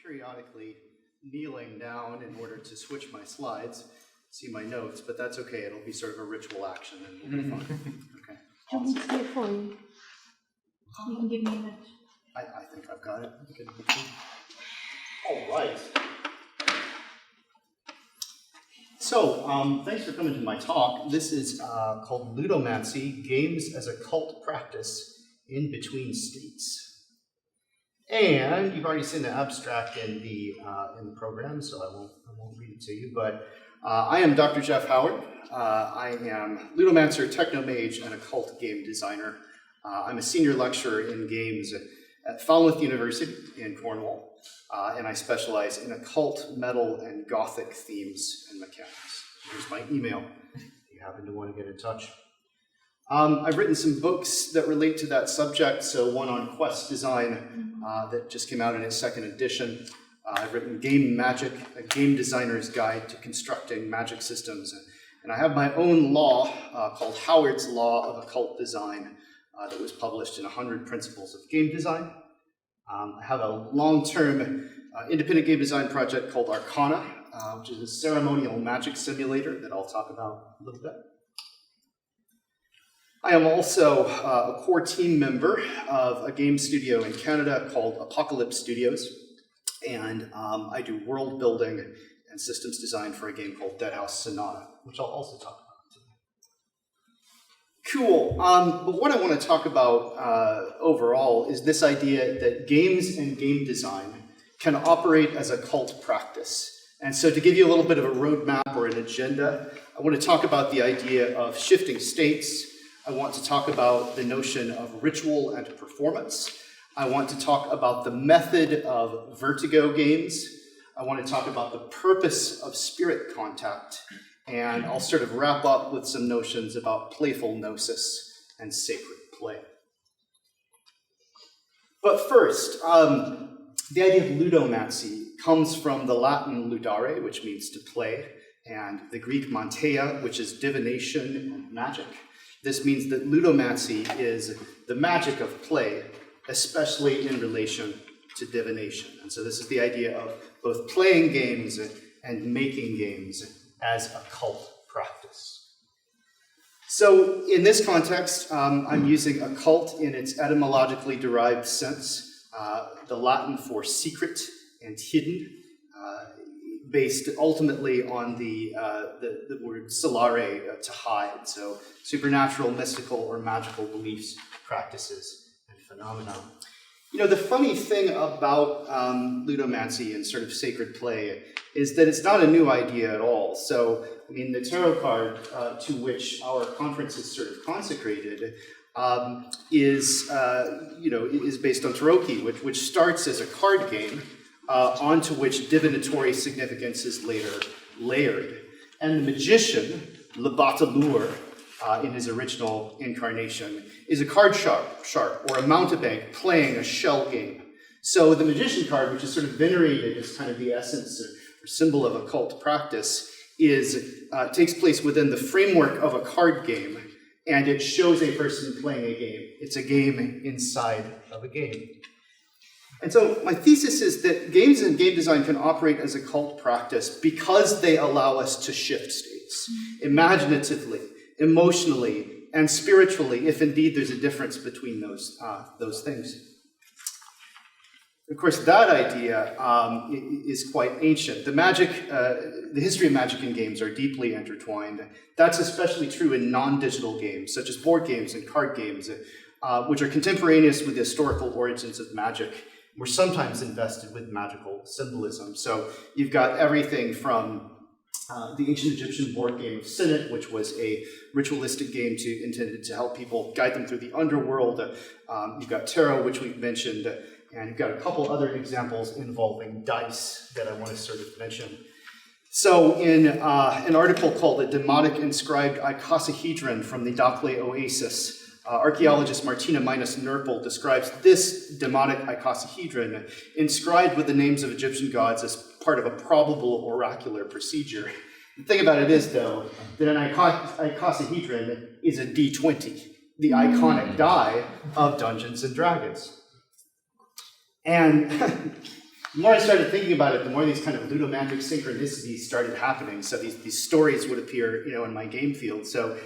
periodically kneeling down in order to switch my slides, see my notes, but that's okay. It'll be sort of a ritual action and we'll be fine. Okay. Do you want me to do it for you? You can give me a note. I think I've got it. All right. So, thanks for coming to my talk. This is called Ludomancy, Games as a Cult Practice in Between States. And you've already seen the abstract in the program, so I won't read it to you. But I am Dr. Jeff Howard. I am Ludomancer, Technomage, and Occult Game Designer. I'm a senior lecturer in games at Falmouth University in Cornwall, and I specialize in occult, metal, and Gothic themes and mechanics. Here's my email if you happen to want to get in touch. I've written some books that relate to that subject, so one on quest design that just came out in its second edition. I've written Game Magic, a game designer's guide to constructing magic systems. And I have my own law called Howard's Law of Occult Design that was published in 100 Principles of Game Design. I have a long-term independent game design project called Arcana, which is a ceremonial magic simulator that I'll talk about a little bit. I am also a core team member of a game studio in Canada called Apocalypse Studios, and I do world building and systems design for a game called Deadhaus Sonata, which I'll also talk about today. Cool. But what I want to talk about overall is this idea that games and game design can operate as a cult practice. And so to give you a little bit of a roadmap or an agenda, I want to talk about the idea of shifting states. I want to talk about the notion of ritual and performance. I want to talk about the method of vertigo games. I want to talk about the purpose of spirit contact. And I'll sort of wrap up with some notions about playful gnosis and sacred play. But first, the idea of ludomancy comes from the Latin ludare, which means to play, and the Greek manteia, which is divination and magic. This means that ludomancy is the magic of play, especially in relation to divination. And so this is the idea of both playing games and making games as a cult practice. So in this context, I'm using occult in its etymologically derived sense, the Latin for secret and hidden, based ultimately on the word solare, to hide. So supernatural, mystical, or magical beliefs, practices, and phenomena. You know, the funny thing about ludomancy and sort of sacred play is that it's not a new idea at all. So, I mean, the tarot card to which our conference is sort of consecrated is based on tarot, which starts as a card game, onto which divinatory significance is later layered. And the magician, Le Bateleur, in his original incarnation, is a card sharp or a mountebank playing a shell game. So the magician card, which is sort of venerated as kind of the essence or symbol of occult practice, takes place within the framework of a card game, and it shows a person playing a game. It's a game inside of a game. And so my thesis is that games and game design can operate as a cult practice because they allow us to shift states, imaginatively, emotionally, and spiritually, if indeed there's a difference between those things. Of course, that idea is quite ancient. The history of magic in games are deeply intertwined. That's especially true in non-digital games, such as board games and card games, which are contemporaneous with the historical origins of magic. We're sometimes invested with magical symbolism. So you've got everything from the ancient Egyptian board game of Sinet, which was a ritualistic game intended to help people guide them through the underworld. You've got tarot, which we've mentioned, and you've got a couple other examples involving dice that I want to sort of mention. So in an article called The Demotic Inscribed Icosahedron from the Dakhla Oasis, archaeologist Martina Minus-Nurpel describes this demotic icosahedron inscribed with the names of Egyptian gods as part of a probable oracular procedure. The thing about it is, though, that an icosahedron is a D20, the iconic die of Dungeons and Dragons. And The more I started thinking about it, the more these kind of ludomantic synchronicities started happening. So these stories would appear, in my game field. So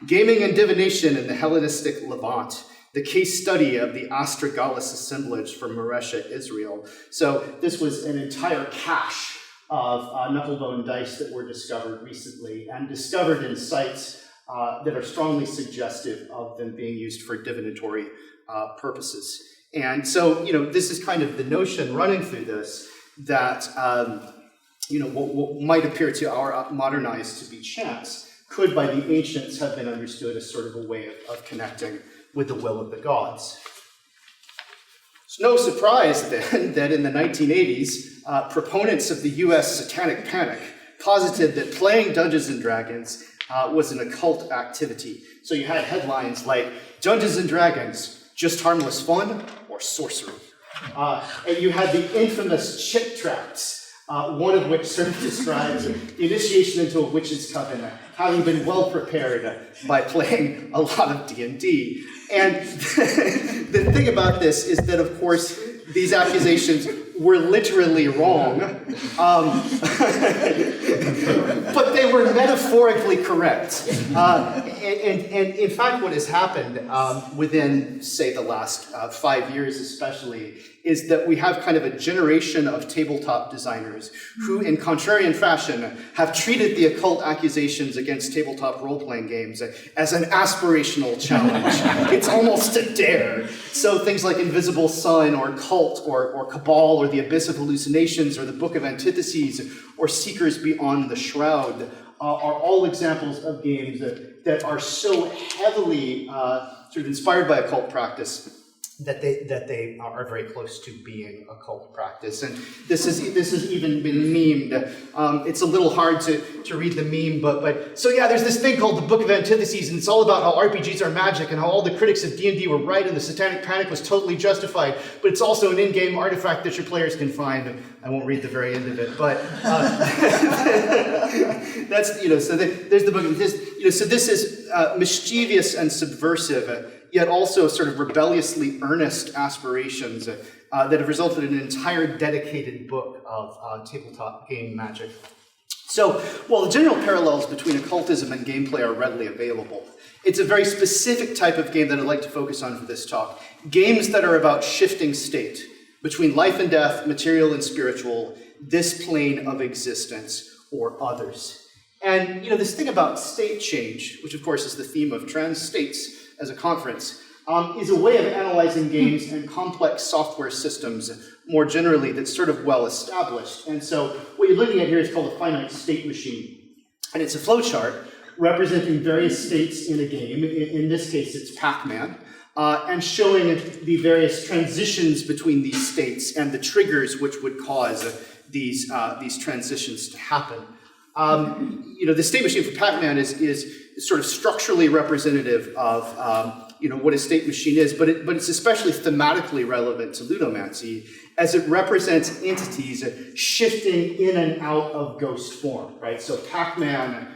gaming and divination in the Hellenistic Levant, the case study of the astragalus assemblage from Maresha, Israel. So this was an entire cache of knucklebone dice that were discovered recently, and discovered in sites that are strongly suggestive of them being used for divinatory purposes. And so, this is kind of the notion running through this, that, what might appear to our modern eyes to be chance could by the ancients have been understood as sort of a way of connecting with the will of the gods. It's no surprise then that in the 1980s, proponents of the US Satanic Panic posited that playing Dungeons and Dragons was an occult activity. So you had headlines like, Dungeons and Dragons, just harmless fun or sorcery? And you had the infamous chick tracts, one of which sort of describes the initiation into a witch's coven, having been well prepared by playing a lot of D&D. And the thing about this is that, of course, these accusations were literally wrong, but they were metaphorically correct. And in fact, what has happened within, say, the last 5 years especially, is that we have kind of a generation of tabletop designers who, in contrarian fashion, have treated the occult accusations against tabletop role-playing games as an aspirational challenge. It's almost a dare. So things like Invisible Sun, or Cult, or Cabal, or The Abyss of Hallucinations, or The Book of Antitheses, or Seekers Beyond the Shroud are all examples of games that are so heavily sort of inspired by occult practice that they are very close to being occult practice. And this has even been memed. It's a little hard to read the meme, but so yeah, there's this thing called the Book of Antitheses, and it's all about how RPGs are magic and how all the critics of D&D were right and the Satanic Panic was totally justified, but it's also an in-game artifact that your players can find. I won't read the very end of it, but that's, so there's the book. So this is mischievous and subversive, yet also sort of rebelliously earnest aspirations that have resulted in an entire dedicated book of tabletop game magic. So, while the general parallels between occultism and gameplay are readily available, it's a very specific type of game that I'd like to focus on for this talk. Games that are about shifting state between life and death, material and spiritual, this plane of existence, or others. And, this thing about state change, which of course is the theme of Trans States as a conference, is a way of analyzing games and complex software systems more generally that's sort of well established. And so what you're looking at here is called a finite state machine. And it's a flowchart representing various states in a game. In this case, it's Pac-Man. And showing the various transitions between these states and the triggers which would cause these transitions to happen. The state machine for Pac-Man is sort of structurally representative of what a state machine is, but it's especially thematically relevant to Ludomancy, as it represents entities shifting in and out of ghost form, right? So Pac-Man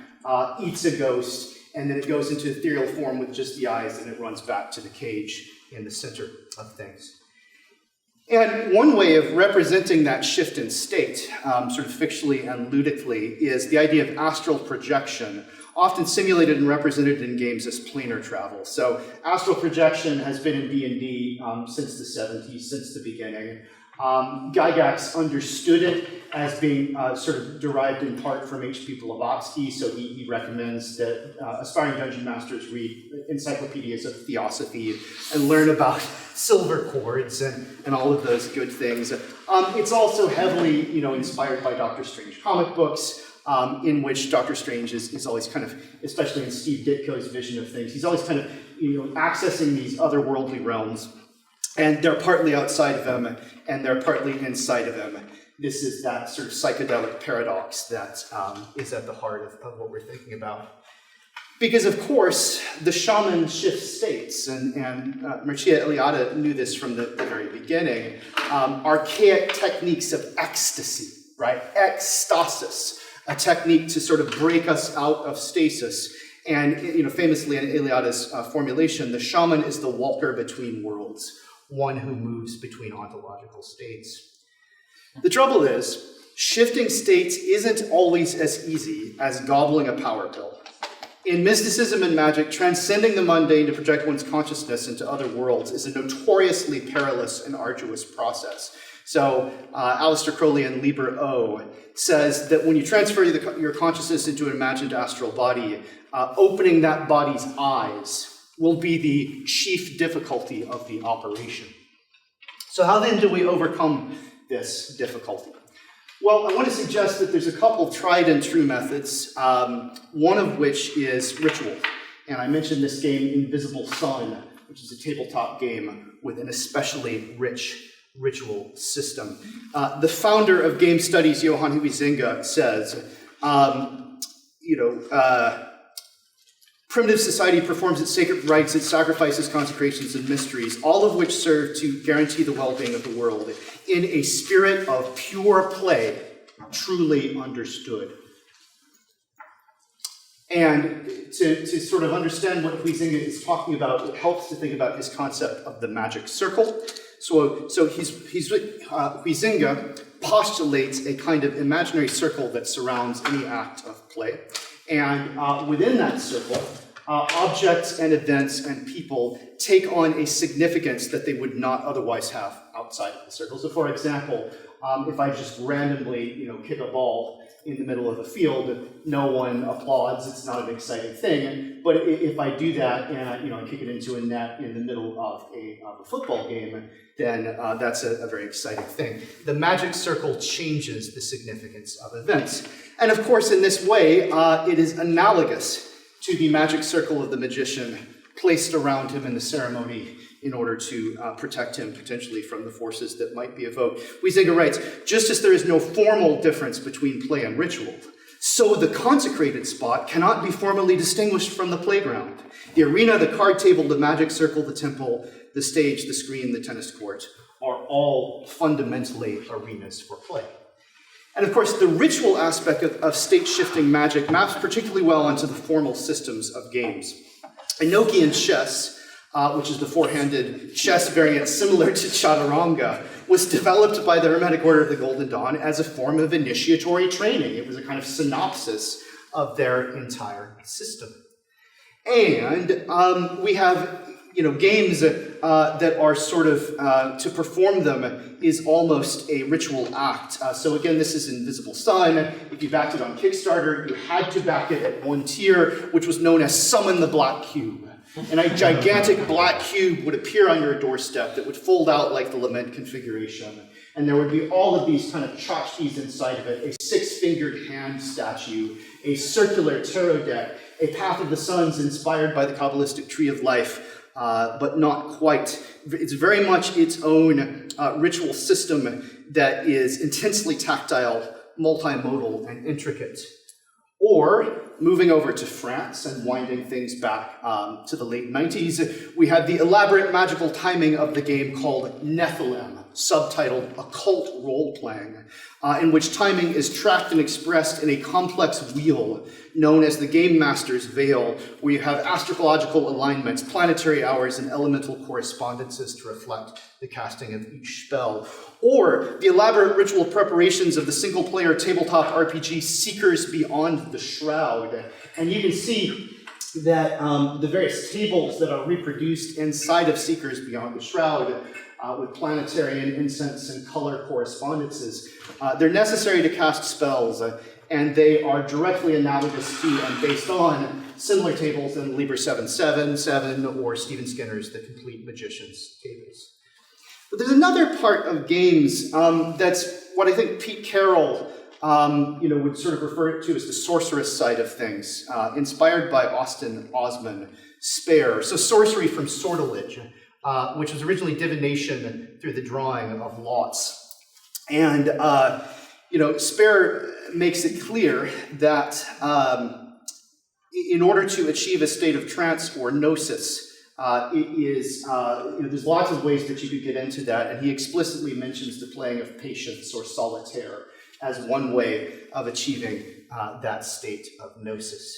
eats a ghost, and then it goes into ethereal form with just the eyes, and it runs back to the cage in the center of things. And one way of representing that shift in state, sort of fictionally and ludically, is the idea of astral projection, often simulated and represented in games as planar travel. So astral projection has been in D&D since the 70s, since the beginning. Gygax understood it as being sort of derived in part from H.P. Blavatsky, so he recommends that aspiring dungeon masters read encyclopedias of theosophy and learn about silver chords and all of those good things. It's also heavily, inspired by Doctor Strange comic books, in which Doctor Strange is always kind of, especially in Steve Ditko's vision of things, he's always kind of, accessing these otherworldly realms. And they're partly outside of him, and they're partly inside of him. This is that sort of psychedelic paradox that is at the heart of what we're thinking about. Because, of course, the shaman shifts states, and Mircea Eliade knew this from the very beginning. Archaic techniques of ecstasy, right? Ecstasis, a technique to sort of break us out of stasis. And, famously in Eliade's formulation, the shaman is the walker between worlds, one who moves between ontological states. The trouble is, shifting states isn't always as easy as gobbling a power pill. In mysticism and magic, transcending the mundane to project one's consciousness into other worlds is a notoriously perilous and arduous process. So, Aleister Crowley in Liber O says that when you transfer your consciousness into an imagined astral body, opening that body's eyes will be the chief difficulty of the operation. So how then do we overcome this difficulty? Well, I want to suggest that there's a couple tried and true methods, one of which is ritual. And I mentioned this game, Invisible Sun, which is a tabletop game with an especially rich ritual system. The founder of game studies, Johann Huizinga, says, primitive society performs its sacred rites, its sacrifices, consecrations, and mysteries, all of which serve to guarantee the well-being of the world in a spirit of pure play, truly understood. And to sort of understand what Huizinga is talking about, it helps to think about his concept of the magic circle. So Huizinga postulates a kind of imaginary circle that surrounds any act of play. And within that circle, objects and events and people take on a significance that they would not otherwise have outside of the circle. So for example, if I just randomly kick a ball in the middle of the field, no one applauds, it's not an exciting thing. But if I do that and I kick it into a net in the middle of a football game, then that's a very exciting thing. The magic circle changes the significance of events. And of course, in this way, it is analogous to the magic circle of the magician placed around him in the ceremony in order to protect him potentially from the forces that might be evoked. Huizinga writes, just as there is no formal difference between play and ritual, so the consecrated spot cannot be formally distinguished from the playground. The arena, the card table, the magic circle, the temple, the stage, the screen, the tennis court are all fundamentally arenas for play. And of course, the ritual aspect of state-shifting magic maps particularly well onto the formal systems of games. Enochian chess, which is the four-handed chess variant similar to chaturanga, was developed by the Hermetic Order of the Golden Dawn as a form of initiatory training. It was a kind of synopsis of their entire system. And we have games that are sort of, to perform them is almost a ritual act. So again, this is Invisible Sun. If you backed it on Kickstarter, you had to back it at one tier, which was known as Summon the Black Cube. And a gigantic black cube would appear on your doorstep that would fold out like the Lament configuration. And there would be all of these kind of tchotchkes inside of it, a six-fingered hand statue, a circular tarot deck, a Path of the Suns inspired by the Kabbalistic Tree of Life, but not quite. It's very much its own ritual system that is intensely tactile, multimodal, and intricate. Or, moving over to France and winding things back to the late 90s, we had the elaborate magical timing of the game called Nephilim, subtitled Occult Role-Playing, in which timing is tracked and expressed in a complex wheel known as the Game Master's Veil, where you have astrological alignments, planetary hours, and elemental correspondences to reflect the casting of each spell. Or the elaborate ritual preparations of the single-player tabletop RPG Seekers Beyond the Shroud. And you can see that the various tables that are reproduced inside of Seekers Beyond the Shroud with planetary and incense and color correspondences, they're necessary to cast spells, and they are directly analogous to and based on similar tables in Liber 777 or Stephen Skinner's The Complete Magician's Tables. But there's another part of games that's what I think Pete Carroll would sort of refer to as the sorceress side of things, inspired by Austin Osman Spare. So sorcery from sortilege, which was originally divination through the drawing of lots. And Spare makes it clear that in order to achieve a state of trance or gnosis, there's lots of ways that you could get into that, and he explicitly mentions the playing of patience or solitaire as one way of achieving that state of gnosis.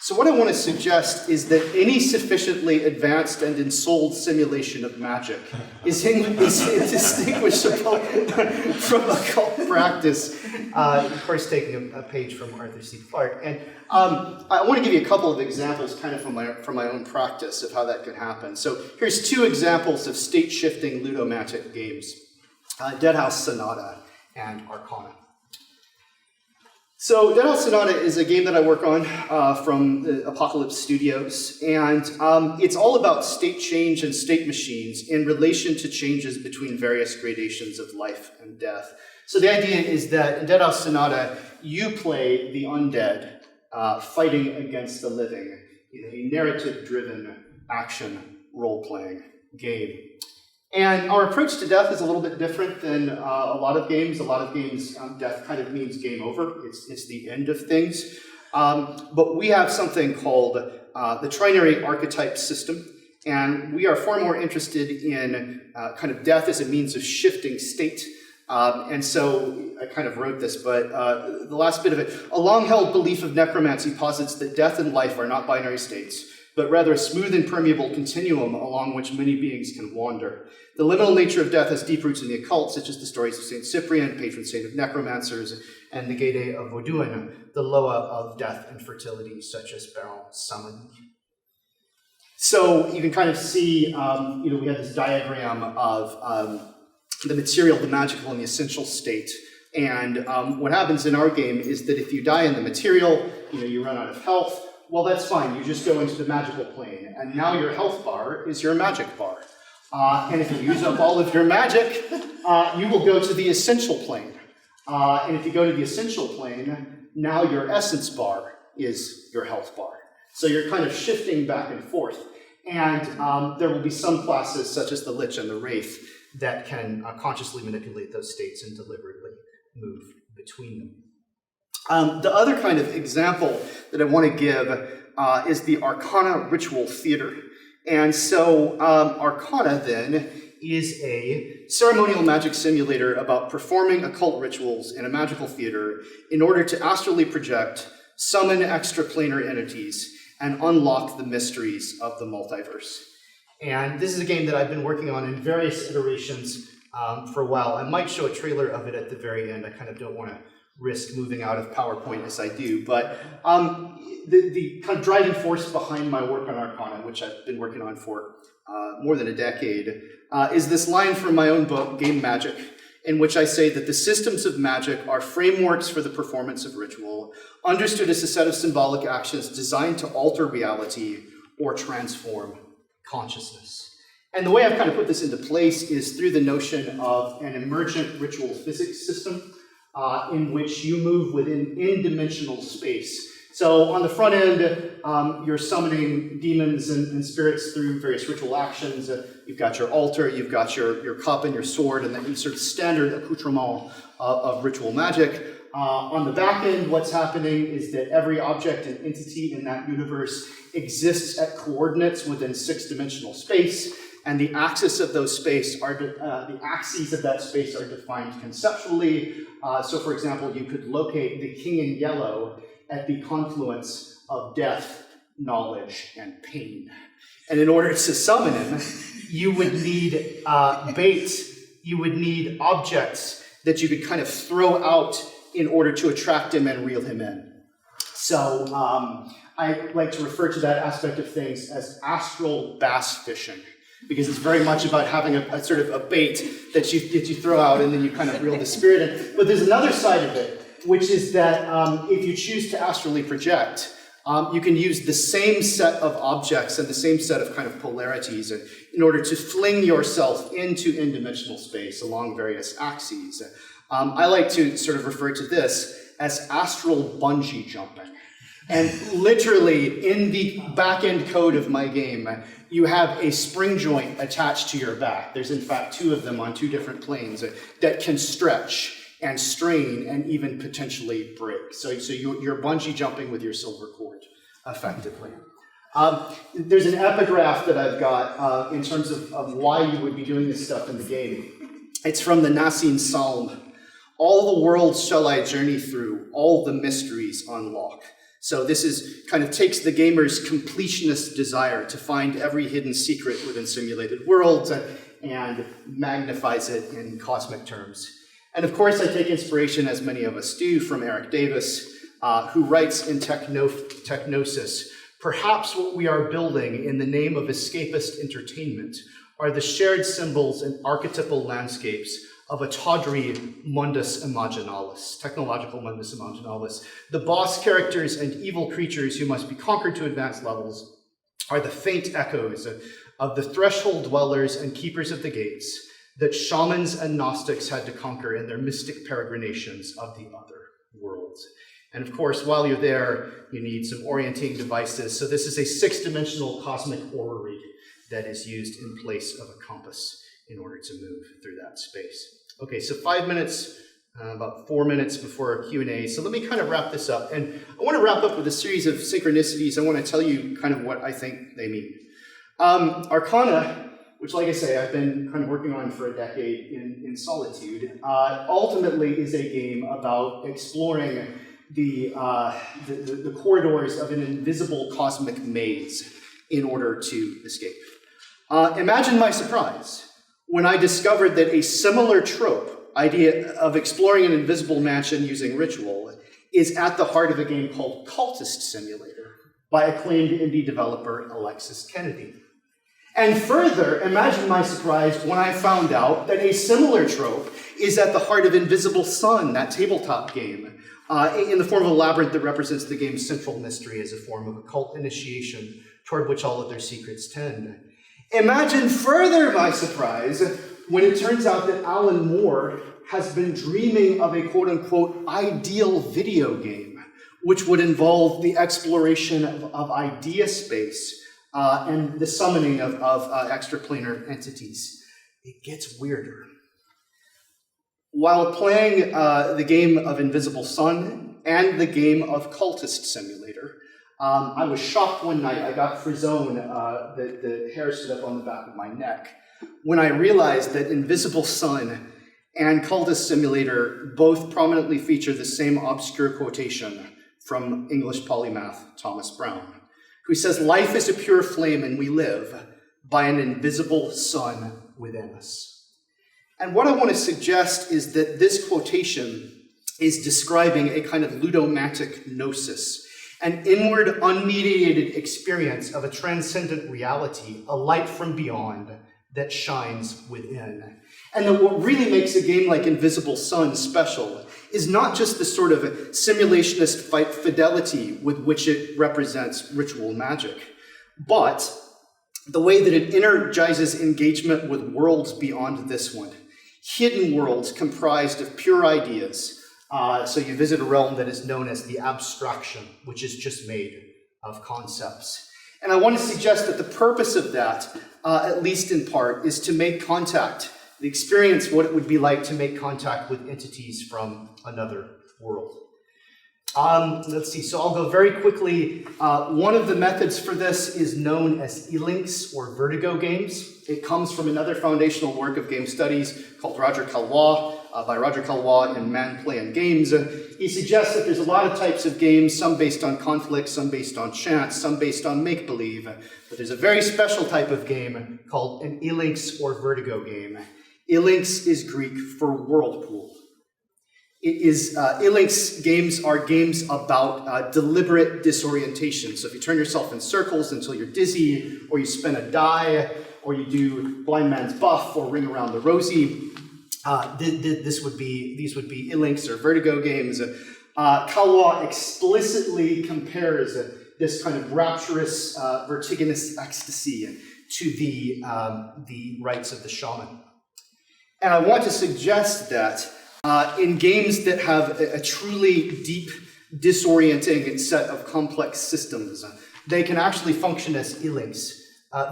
So what I want to suggest is that any sufficiently advanced and ensouled simulation of magic is indistinguishable from occult practice. Of course, taking a page from Arthur C. Clarke. And I want to give you a couple of examples kind of from my own practice of how that could happen. So here's two examples of state-shifting ludomantic games, Deadhaus Sonata and Arcana. So Deadhaus Sonata is a game that I work on from Apocalypse Studios, and it's all about state change and state machines in relation to changes between various gradations of life and death. So the idea is that in Deadhaus Sonata, you play the undead fighting against the living in a narrative-driven action role-playing game. And our approach to death is a little bit different than a lot of games. A lot of games, death kind of means game over. It's the end of things. But we have something called the trinary archetype system. And we are far more interested in kind of death as a means of shifting state. And so I kind of wrote this, but the last bit of it, a long-held belief of necromancy posits that death and life are not binary states, but rather a smooth and permeable continuum along which many beings can wander. The liminal nature of death has deep roots in the occult, such as the stories of St. Cyprian, patron saint of necromancers, and the Gede of Vauduin, the Loa of death and fertility, such as Baron Samedi. So you can kind of see, we have this diagram of the material, the magical, and the essential state. And what happens in our game is that if you die in the material, you run out of health. Well, that's fine. You just go into the magical plane, and now your health bar is your magic bar. And if you use up all of your magic, you will go to the essential plane. And if you go to the essential plane, now your essence bar is your health bar. So you're kind of shifting back and forth. And there will be some classes, such as the Lich and the Wraith, that can consciously manipulate those states and deliberately move between them. The other kind of example that I want to give is the Arcana ritual theater. And so Arcana then is a ceremonial magic simulator about performing occult rituals in a magical theater in order to astrally project, summon extraplanar entities, and unlock the mysteries of the multiverse. And this is a game that I've been working on in various iterations for a while. I might show a trailer of it at the very end. I kind of don't want to risk moving out of PowerPoint as I do. But the kind of driving force behind my work on Arcana, which I've been working on for more than a decade, is this line from my own book, Game Magic, in which I say that the systems of magic are frameworks for the performance of ritual, understood as a set of symbolic actions designed to alter reality or transform consciousness. And the way I've kind of put this into place is through the notion of an emergent ritual physics system in which you move within in-dimensional space. So on the front end, you're summoning demons and spirits through various ritual actions. You've got your altar, you've got your cup and your sword, and then sort of standard accoutrement of ritual magic. On the back end, what's happening is that every object and entity in that universe exists at coordinates within 6-dimensional space, and the axes of those space are the axes of that space are defined conceptually. So, for example, you could locate the king in yellow at the confluence of death, knowledge, and pain. And in order to summon him, you would need bait. You would need objects that you could kind of throw out in order to attract him and reel him in. So I like to refer to that aspect of things as astral bass fishing, because it's very much about having a sort of a bait that you throw out and then you kind of reel the spirit in. But there's another side of it, which is that if you choose to astrally project, you can use the same set of objects and the same set of kind of polarities in order to fling yourself into in-dimensional space along various axes. I like to sort of refer to this as astral bungee jumping. And literally, in the back-end code of my game, you have a spring joint attached to your back. There's, in fact, 2 of them on 2 different planes that can stretch and strain and even potentially break. So you're bungee jumping with your silver cord, effectively. There's an epigraph that I've got in terms of why you would be doing this stuff in the game. It's from the Nicene Psalm. All the worlds shall I journey through, all the mysteries unlock. So this is kind of takes the gamer's completionist desire to find every hidden secret within simulated worlds and magnifies it in cosmic terms. And of course, I take inspiration, as many of us do, from Eric Davis, who writes in Technosis, perhaps what we are building in the name of escapist entertainment are the shared symbols and archetypal landscapes of a tawdry mundus imaginalis, technological mundus imaginalis. The boss characters and evil creatures who must be conquered to advanced levels are the faint echoes of the threshold dwellers and keepers of the gates that shamans and Gnostics had to conquer in their mystic peregrinations of the other worlds. And of course, while you're there, you need some orienting devices. So this is a 6-dimensional cosmic orrery that is used in place of a compass in order to move through that space. Okay, so 5 minutes, about 4 minutes before Q&A. So let me kind of wrap this up. And I want to wrap up with a series of synchronicities. I want to tell you kind of what I think they mean. Arcana, which, like I say, I've been kind of working on for a decade in solitude, ultimately is a game about exploring the corridors of an invisible cosmic maze in order to escape. Imagine my surprise when I discovered that a similar trope, idea of exploring an invisible mansion using ritual, is at the heart of a game called Cultist Simulator by acclaimed indie developer Alexis Kennedy. And further, imagine my surprise when I found out that a similar trope is at the heart of Invisible Sun, that tabletop game, in the form of a labyrinth that represents the game's central mystery as a form of occult initiation toward which all of their secrets tend. Imagine further my surprise when it turns out that Alan Moore has been dreaming of a quote-unquote ideal video game, which would involve the exploration of idea space and the summoning of extraplanar entities. It gets weirder. While playing the game of Invisible Sun and the game of Cultist Simulator, I was shocked one night. I got frisone, the hair stood up on the back of my neck, when I realized that Invisible Sun and Cultist Simulator both prominently feature the same obscure quotation from English polymath Thomas Brown, who says, "Life is a pure flame and we live by an invisible sun within us." And what I want to suggest is that this quotation is describing a kind of ludomantic gnosis, an inward, unmediated experience of a transcendent reality, a light from beyond that shines within. And that what really makes a game like Invisible Sun special is not just the sort of simulationist fidelity with which it represents ritual magic, but the way that it energizes engagement with worlds beyond this one. Hidden worlds comprised of pure ideas. So you visit a realm that is known as the abstraction, which is just made of concepts. And I want to suggest that the purpose of that, at least in part, is to make contact, experience what it would be like to make contact with entities from another world. Let's see, so I'll go very quickly. One of the methods for this is known as e-links or vertigo games. It comes from another foundational work of game studies called Roger Calois, by Roger Calois in Man, Play, and Games. He suggests that there's a lot of types of games, some based on conflict, some based on chance, some based on make-believe. But there's a very special type of game called an e-links or vertigo game. E-links is Greek for whirlpool. E-links games are games about deliberate disorientation. So if you turn yourself in circles until you're dizzy, or you spin a die, or you do blind man's buff or ring around the rosy, these would be e-links or vertigo games. Calois explicitly compares this kind of rapturous, vertiginous ecstasy to the rites of the shaman. And I want to suggest that in games that have a truly deep, disorienting set of complex systems, they can actually function as e-links.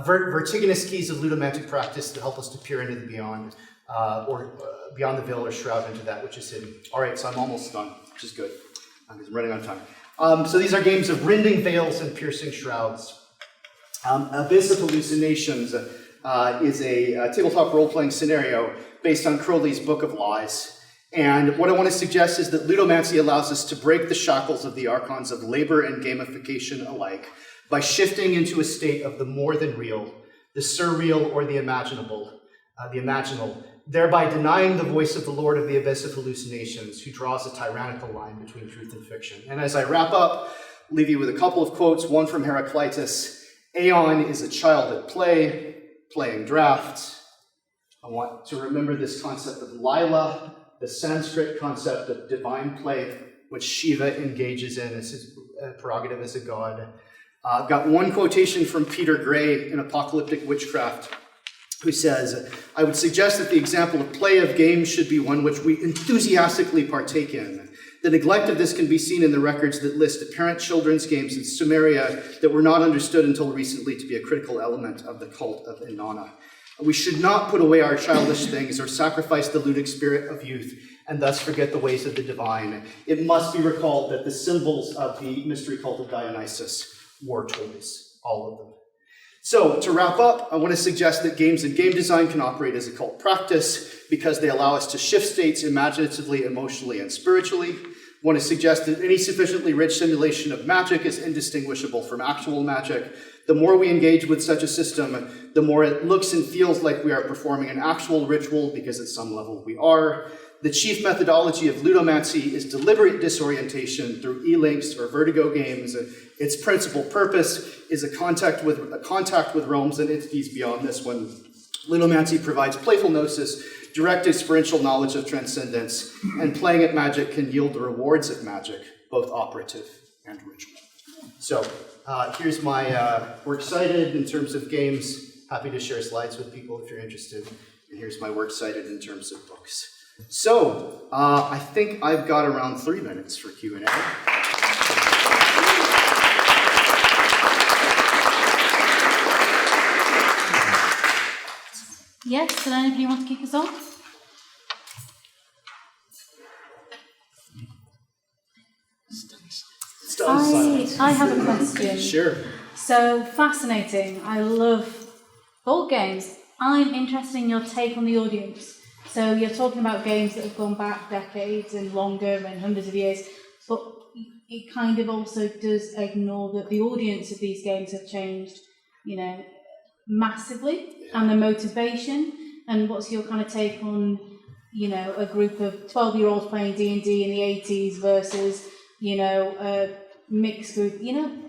Vertiginous keys of ludomantic practice that help us to peer into the beyond, or beyond the veil or shroud into that which is hidden. All right, so I'm almost done, which is good, because I'm running out of time. So these are games of rending veils and piercing shrouds. Abyss of Hallucinations is a tabletop role-playing scenario based on Crowley's Book of Lies. And what I want to suggest is that Ludomancy allows us to break the shackles of the archons of labor and gamification alike by shifting into a state of the more than real, the surreal or the imaginal, thereby denying the voice of the Lord of the abyss of hallucinations, who draws a tyrannical line between truth and fiction. And as I wrap up, leave you with a couple of quotes, one from Heraclitus. Aeon is a child at play, playing drafts. I want to remember this concept of Lila, the Sanskrit concept of divine play, which Shiva engages in as his prerogative as a god. I've got one quotation from Peter Gray in Apocalyptic Witchcraft, who says, I would suggest that the example of play of games should be one which we enthusiastically partake in. The neglect of this can be seen in the records that list apparent children's games in Sumeria that were not understood until recently to be a critical element of the cult of Inanna. We should not put away our childish things or sacrifice the ludic spirit of youth and thus forget the ways of the divine. It must be recalled that the symbols of the mystery cult of Dionysus were toys, all of them. So to wrap up, I want to suggest that games and game design can operate as a cult practice because they allow us to shift states imaginatively, emotionally, and spiritually. I want to suggest that any sufficiently rich simulation of magic is indistinguishable from actual magic. The more we engage with such a system, the more it looks and feels like we are performing an actual ritual, because at some level we are. The chief methodology of Ludomancy is deliberate disorientation through e-links or vertigo games. Its principal purpose is a contact with realms and entities beyond this one. Ludomancy provides playful gnosis, direct experiential knowledge of transcendence, and playing at magic can yield the rewards of magic, both operative and ritual. So here's my, we're excited in terms of games. Happy to share slides with people if you're interested. And here's my works cited in terms of books. So I think I've got around 3 minutes for Q&A. Yes, does anybody want to kick us off? I have a question. Sure. So fascinating. I love board games. I'm interested in your take on the audience. So you're talking about games that have gone back decades and longer and hundreds of years, but it kind of also does ignore that the audience of these games have changed, massively, and the motivation. And what's your kind of take on, a group of 12-year-olds playing D&D in the 80s versus, a mixed group,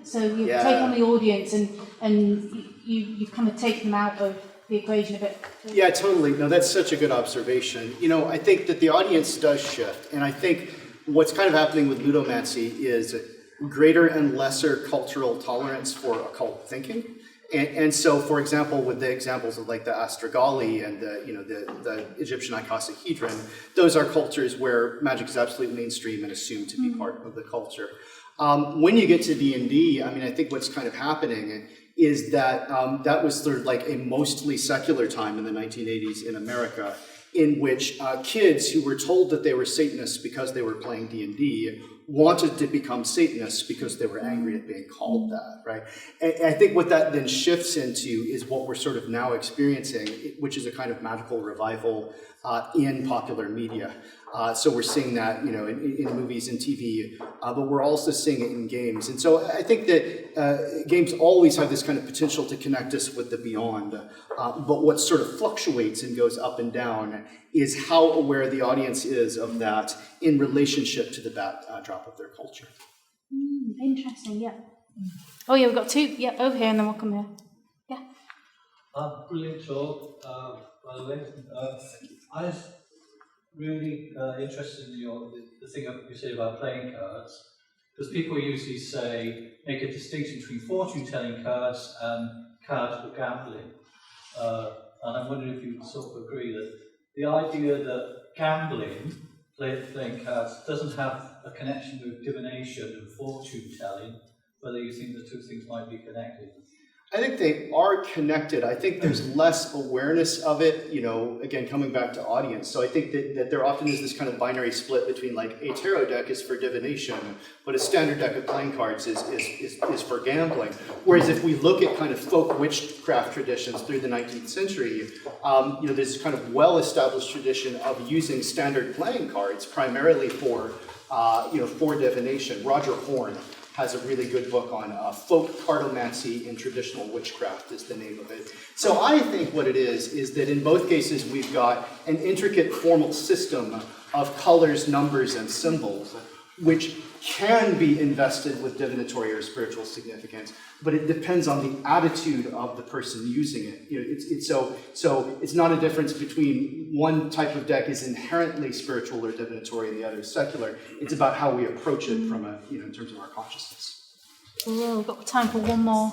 So you take on the audience and you kind of take them out of the equation a bit. Yeah, totally. No, that's such a good observation. I think that the audience does shift. And I think what's kind of happening with Ludomancy is greater and lesser cultural tolerance for occult thinking. And so, for example, with the examples of like the Astragali and the Egyptian icosahedron, those are cultures where magic is absolutely mainstream and assumed to be part of the culture. When you get to D&D, I think what's kind of happening is that that was sort of like a mostly secular time in the 1980s in America, in which kids who were told that they were Satanists because they were playing D&D wanted to become Satanists because they were angry at being called that, right? And I think what that then shifts into is what we're sort of now experiencing, which is a kind of magical revival in popular media. So we're seeing that, in movies and TV, but we're also seeing it in games. And so I think that games always have this kind of potential to connect us with the beyond. But what sort of fluctuates and goes up and down is how aware the audience is of that in relationship to the backdrop of their culture. Interesting, yeah. Oh yeah, we've got two. Yeah, over here, and then we'll come here. Yeah. Brilliant talk, by the way. I was really interested in the thing you said about playing cards, because people usually say, make a distinction between fortune-telling cards and cards for gambling. And I'm wondering if you sort of agree that the idea that gambling, playing cards, doesn't have a connection with divination and fortune-telling, whether you think the two things might be connected. I think they are connected. I think there's less awareness of it, you know, again, coming back to audience. So I think that there often is this kind of binary split between like a tarot deck is for divination, but a standard deck of playing cards is for gambling. Whereas if we look at kind of folk witchcraft traditions through the 19th century, you know, there's this kind of well-established tradition of using standard playing cards primarily for, you know, for divination. Roger Horn has a really good book on folk cartomancy in traditional witchcraft is the name of it. So I think what it is that in both cases we've got an intricate formal system of colors, numbers, and symbols, which can be invested with divinatory or spiritual significance, but it depends on the attitude of the person using it. You know, so it's not a difference between one type of deck is inherently spiritual or divinatory and the other is secular. It's about how we approach it from a, you know, in terms of our consciousness. Well, we've got time for one more.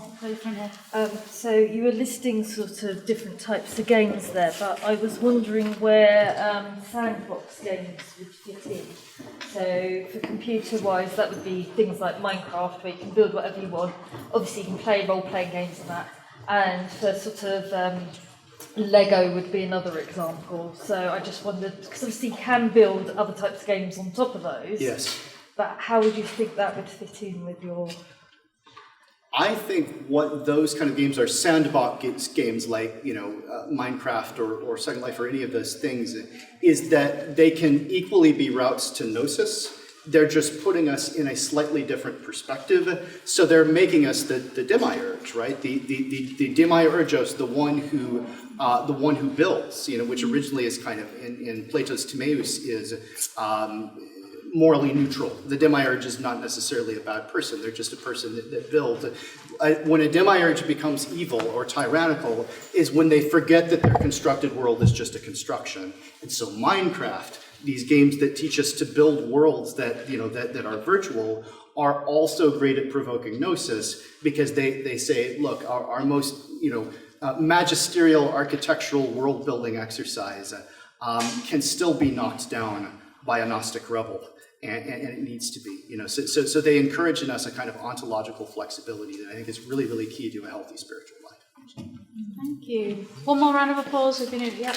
So you were listing sort of different types of games there, but I was wondering where sandbox games would fit in. So for computer-wise, that would be things like Minecraft, where you can build whatever you want. Obviously, you can play role-playing games and that. And for sort of Lego would be another example. So I just wondered, because obviously you can build other types of games on top of those. Yes. But how would you think that would fit in with your... I think what those kind of games are sandbox games like, you know, Minecraft or Second Life or any of those things, is that they can equally be routes to gnosis. They're just putting us in a slightly different perspective. So they're making us the demiurge, right? The demiurgos, the one who builds, you know, which originally is kind of in Plato's Timaeus is morally neutral. The demiurge is not necessarily a bad person. They're just a person that builds. When a demiurge becomes evil or tyrannical is when they forget that their constructed world is just a construction. And so Minecraft, these games that teach us to build worlds that, you know, that are virtual, are also great at provoking gnosis because they say, look, our most, you know, magisterial architectural world building exercise can still be knocked down by a Gnostic rebel. And it needs to be, you know, so they encourage in us a kind of ontological flexibility that I think is really, really key to a healthy spiritual life. Thank you. One more round of applause. We've been, yeah.